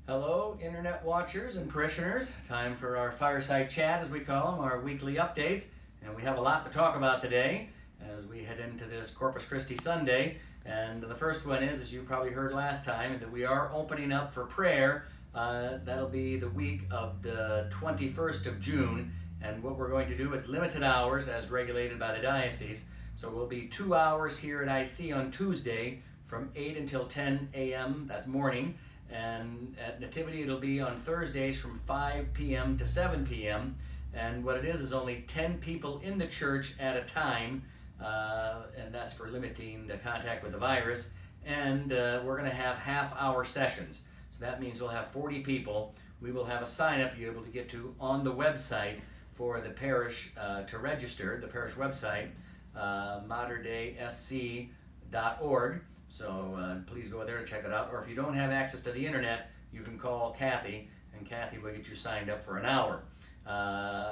Hello, internet watchers and parishioners. Time for our fireside chat, as we call them, our weekly updates. And we have a lot to talk about today as we head into this Corpus Christi Sunday. And the first one is, as you probably heard last time, that we are opening up for prayer. That'll be the week of the 21st of June. And what we're going to do is limited hours as regulated by the diocese. So we'll be 2 hours here at IC on Tuesday from 8 until 10 a.m. That's morning. And at Nativity it'll be on Thursdays from 5 p.m. to 7 p.m. And what it is only 10 people in the church at a time, and that's for limiting the contact with the virus. And we're going to have half-hour sessions. So that means we'll have 40 people. We will have a sign-up you'll be able to get to on the website for the parish to register, the parish website, moderndaysc.org. So please go there to check it out. Or if you don't have access to the internet, you can call Kathy, and Kathy will get you signed up for an hour.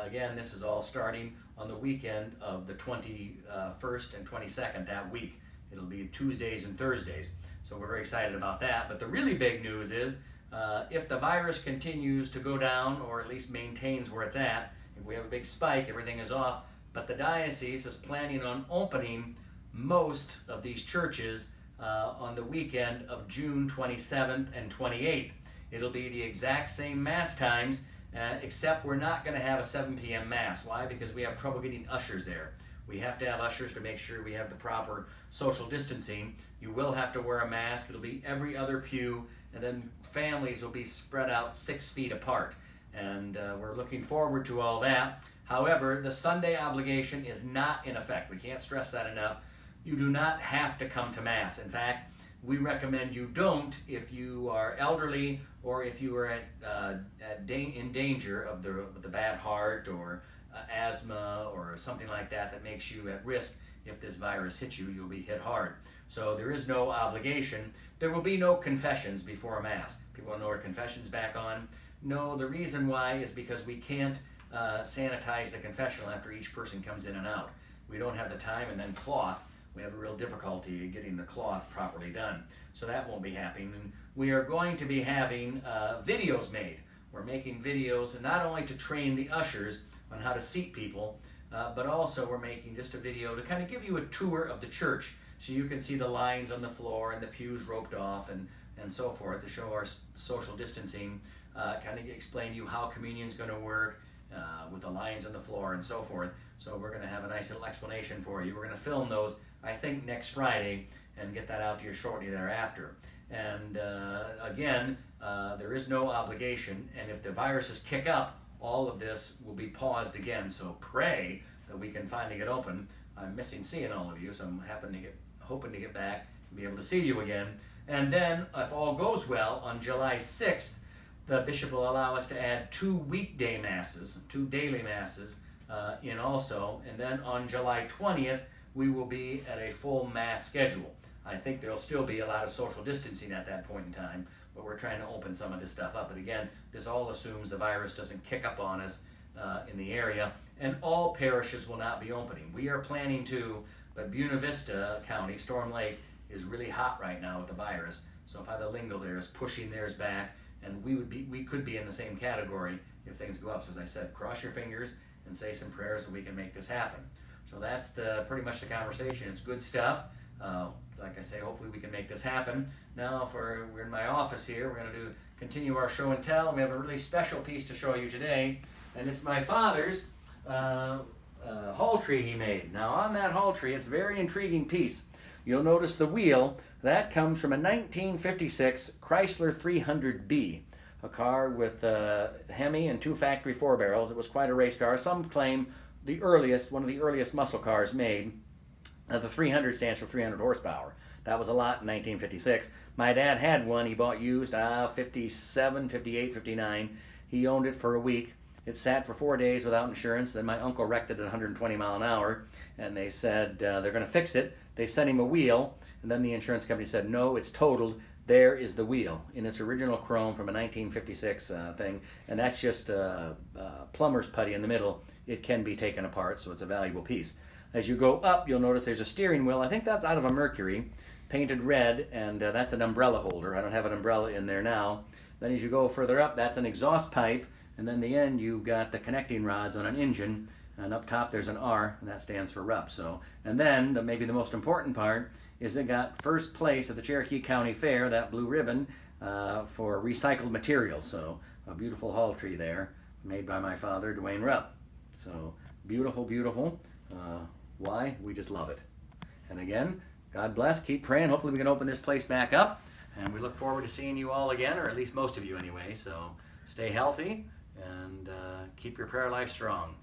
Again, this is all starting on the weekend of the 21st and 22nd that week. It'll be Tuesdays and Thursdays. So we're very excited about that. But the really big news is if the virus continues to go down, or at least maintains where it's at, if we have a big spike, everything is off. But the diocese is planning on opening most of these churches on the weekend of June 27th and 28th. It'll be the exact same Mass times, except we're not going to have a 7 p.m. Mass. Why? Because we have trouble getting ushers there. We have to have ushers to make sure we have the proper social distancing. You will have to wear a mask. It'll be every other pew, and then families will be spread out 6 feet apart. And we're looking forward to all that. However, the Sunday obligation is not in effect. We can't stress that enough. You do not have to come to Mass. In fact, we recommend you don't if you are elderly or if you are in danger of the bad heart or asthma or something like that that makes you at risk. If this virus hits you, you'll be hit hard. So there is no obligation. There will be no confessions before Mass. People want to know our confessions back on. No, the reason why is because we can't sanitize the confessional after each person comes in and out. We don't have the time, and then cloth. We have a real difficulty getting the cloth properly done. So that won't be happening. And we are going to be having videos made. We're making videos not only to train the ushers on how to seat people, but also we're making just a video to kind of give you a tour of the church so you can see the lines on the floor and the pews roped off and so forth to show our social distancing, kind of explain to you how communion's going to work with the lines on the floor and so forth. So we're going to have a nice little explanation for you. We're going to film those, I think, next Friday and get that out to you shortly thereafter. And again, there is no obligation, and if the viruses kick up, all of this will be paused again. So pray that we can finally get open. I'm missing seeing all of you, so I'm hoping to get back and be able to see you again. And then, if all goes well, on July 6th, the bishop will allow us to add 2 weekday masses, 2 daily masses in also. And then on July 20th, we will be at a full Mass schedule. I think there'll still be a lot of social distancing at that point in time, but we're trying to open some of this stuff up. But again, this all assumes the virus doesn't kick up on us in the area. And all parishes will not be opening. We are planning to, but Buena Vista County, Storm Lake, is really hot right now with the virus. So Father Lingle there is pushing theirs back, and we could be in the same category if things go up. So as I said, cross your fingers and say some prayers so we can make this happen. So that's pretty much the conversation. It's good stuff. Like I say, hopefully we can make this happen. Now we're in my office here. We're going to continue our show and tell. And we have a really special piece to show you today. And it's my father's hall tree he made. Now on that hall tree, it's a very intriguing piece. You'll notice the wheel. That comes from a 1956 Chrysler 300B, a car with Hemi and 2 factory 4-barrels. It was quite a race car. Some claim one of the earliest muscle cars made. The 300 stands for 300 horsepower. That was a lot in 1956. My dad had one he bought used, 57, 58, 59. He owned it for a week. It sat for 4 days without insurance. Then my uncle wrecked it at 120 mile an hour, and they said they're going to fix it. They sent him a wheel, and then the insurance company said, no, it's totaled. There is the wheel in its original chrome from a 1956 thing, and that's just plumber's putty in the middle. It can be taken apart, so it's a valuable piece. As you go up, you'll notice there's a steering wheel. I think that's out of a Mercury. painted red, and that's an umbrella holder. I don't have an umbrella in there now. Then as you go further up, that's an exhaust pipe, and then the end you've got the connecting rods on an engine, and up top there's an R, and that stands for RUP. So, and then maybe the most important part is it got first place at the Cherokee County Fair, that blue ribbon, for recycled materials. So a beautiful hall tree there, made by my father, Dwayne Rupp. So beautiful, beautiful. Why? We just love it. And again, God bless, keep praying. Hopefully we can open this place back up, and we look forward to seeing you all again, or at least most of you anyway. So stay healthy and keep your prayer life strong.